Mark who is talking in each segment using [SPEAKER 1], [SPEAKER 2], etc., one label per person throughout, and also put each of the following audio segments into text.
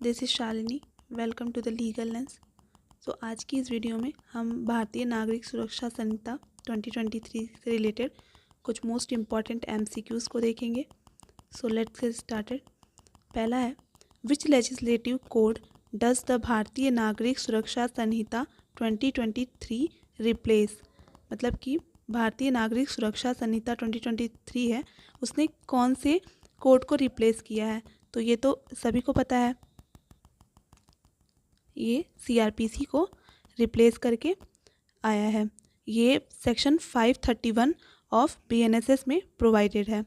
[SPEAKER 1] This is Shalini. Welcome to the legal lens. आज की इस वीडियो में हम भारतीय नागरिक सुरक्षा संहिता 2023 से रिलेटेड कुछ मोस्ट इम्पॉर्टेंट MCQs को देखेंगे। Let's get started. पहला है, विच लेजिस्लेटिव कोड डज द भारतीय नागरिक सुरक्षा संहिता 2023 रिप्लेस। मतलब कि भारतीय नागरिक सुरक्षा संहिता 2023 है, उसने कौन से कोड को रिप्लेस किया है। तो ये तो सभी को पता है, ये CRPC को रिप्लेस करके आया है। ये सेक्शन 531 ऑफ BNSS में प्रोवाइडेड है।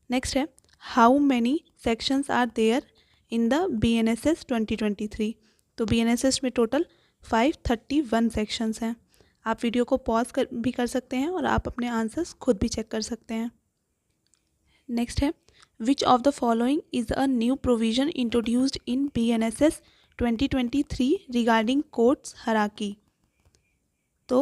[SPEAKER 1] नेक्स्ट है, how many sections are there in the BNSS 2023। तो BNSS में टोटल 531 सेक्शंस हैं। आप वीडियो को पॉज भी कर सकते हैं और आप अपने आंसर्स खुद भी चेक कर सकते हैं। नेक्स्ट है, which of the following is a new provision introduced in BNSS 2023 regarding courts hierarchy. तो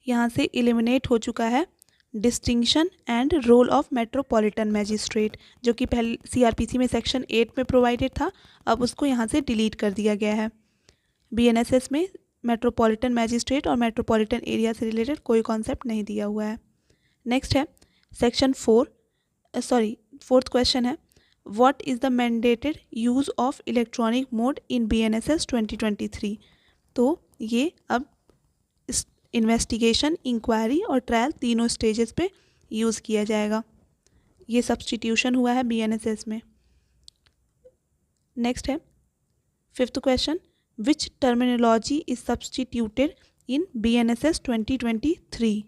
[SPEAKER 1] यहाँ से एलिमिनेट हो चुका है distinction and role of metropolitan magistrate, जो कि पहले CRPC में सेक्शन 8 में प्रोवाइडेड था। अब उसको यहाँ से डिलीट कर दिया गया है। BNSS में मेट्रोपॉलिटन मैजिस्ट्रेट और मेट्रोपॉलिटन एरिया से रिलेटेड कोई कॉन्सेप्ट नहीं दिया हुआ है। नेक्स्ट है सेक्शन 4th क्वेश्चन है, What is the mandated use of electronic mode in BNSS 2023। तो ये अब इन्वेस्टिगेशन, इंक्वायरी और ट्रायल तीनों स्टेजेस पे यूज़ किया जाएगा। ये सब्स्टिट्यूशन हुआ है BNSS में। नेक्स्ट है 5th question, which terminology is substituted in BNSS 2023।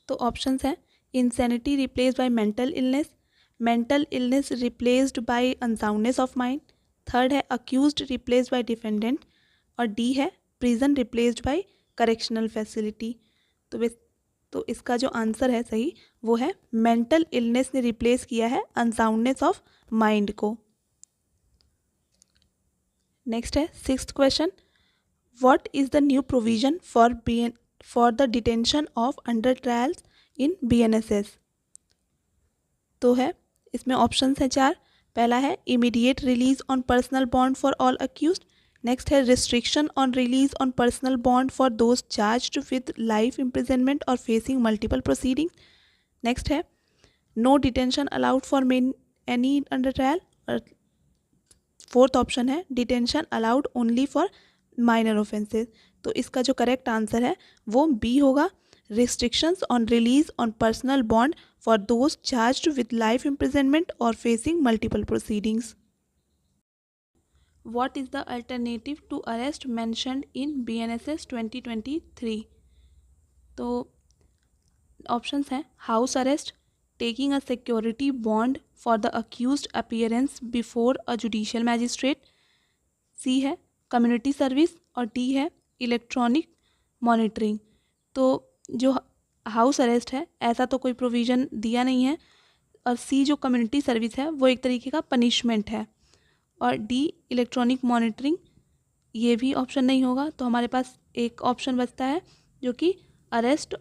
[SPEAKER 1] तो ऑप्शंस हैं, insanity replace by mental illness, mental illness replaced by unsoundness of mind, third है अक्यूज्ड रिप्लेस्ड बाय डिफेंडेंट, और डी है prison replaced by correctional facility. तो इसका जो answer है सही वो है मेंटल इलनेस ने रिप्लेस किया है अनसाउंडनेस ऑफ माइंड को। नेक्स्ट है 6th question, what is the new provision for the detention of under trials in BNSS। तो है इसमें ऑप्शंस हैं 4। पहला है immediate release on personal bond for all accused. Next है restriction on release on personal bond for those charged with life imprisonment और facing multiple proceedings. Next है no detention allowed for any under trial. और 4th option है detention allowed only for minor offences. तो इसका जो correct answer है वो B होगा, restrictions on release on personal bond for those charged with life imprisonment or facing multiple proceedings. What is the alternative to arrest mentioned in BNSS 2023? तो options हैं house arrest, taking a security bond for the accused appearance before a judicial magistrate, C है community service, और D है electronic monitoring. तो जो house arrest है ऐसा तो कोई प्रोविज़न दिया नहीं है, और सी जो कम्युनिटी सर्विस है वो एक तरीके का पनिशमेंट है, और डी इलेक्ट्रॉनिक मॉनिटरिंग ये भी ऑप्शन नहीं होगा। तो हमारे पास एक ऑप्शन बचता है जो कि arrest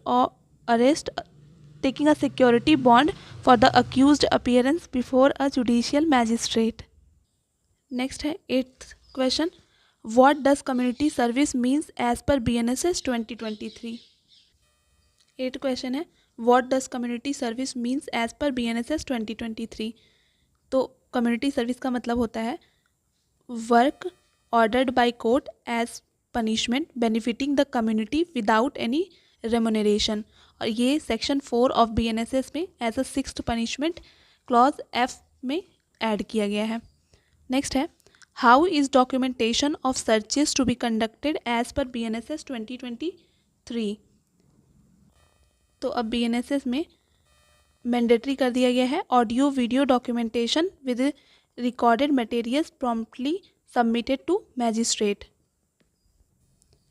[SPEAKER 1] taking a security bond for the accused appearance before a judicial magistrate. Next है 8th question, what does community service means as per BNSS 2023। 8th question है, what does community service means as per BNSS 2023। तो community service का मतलब होता है work ordered by court as punishment benefiting the community without any remuneration, और ये section 4 of BNSS में as a 6th punishment clause F में add किया गया है। नेक्स्ट है, how is documentation of searches to be conducted as per BNSS 2023। तो अब BNSS में मैंडेटरी कर दिया गया है audio video documentation with recorded materials promptly submitted to magistrate.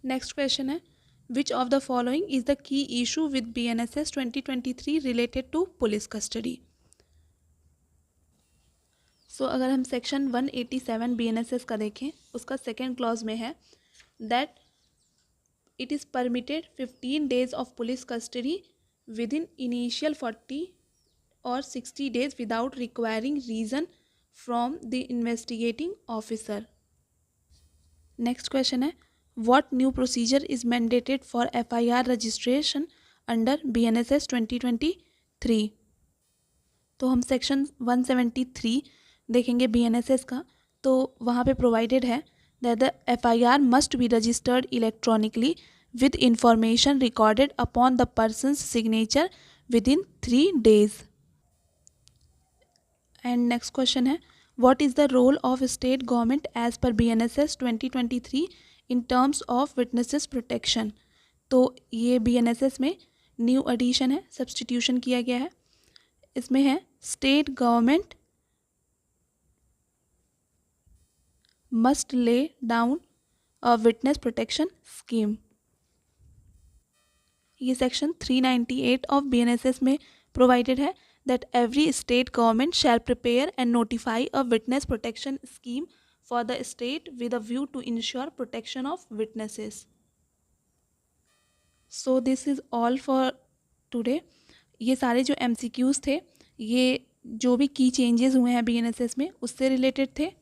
[SPEAKER 1] Next question है, which of the following is the key issue with BNSS 2023 related to police custody. अगर हम सेक्शन 187 BNSS का देखें, उसका 2nd क्लॉज में है that it is permitted 15 days of police custody with in initial 40 or 60 days without requiring reason from the investigating officer. Next question है, what new procedure is mandated for FIR registration under BNSS 2023। तो हम section 173 देखेंगे BNSS का। तो वहाँ पे provided है that the FIR must be registered electronically with information recorded upon the person's signature within 3 days। And next question है, what is the role of state government as per BNSS 2023 in terms of witnesses protection। तो ये BNSS में new addition है, substitution किया गया है। इसमें है state government must lay down a witness protection scheme. ये सेक्शन 398 ऑफ BNSS में प्रोवाइडेड है that every state government shall prepare and notify a witness protection scheme for the state with a view to ensure protection of witnesses. So this is all for today. ये सारे जो MCQs थे, ये जो भी की changes हुए हैं BNSS में उससे रिलेटेड थे।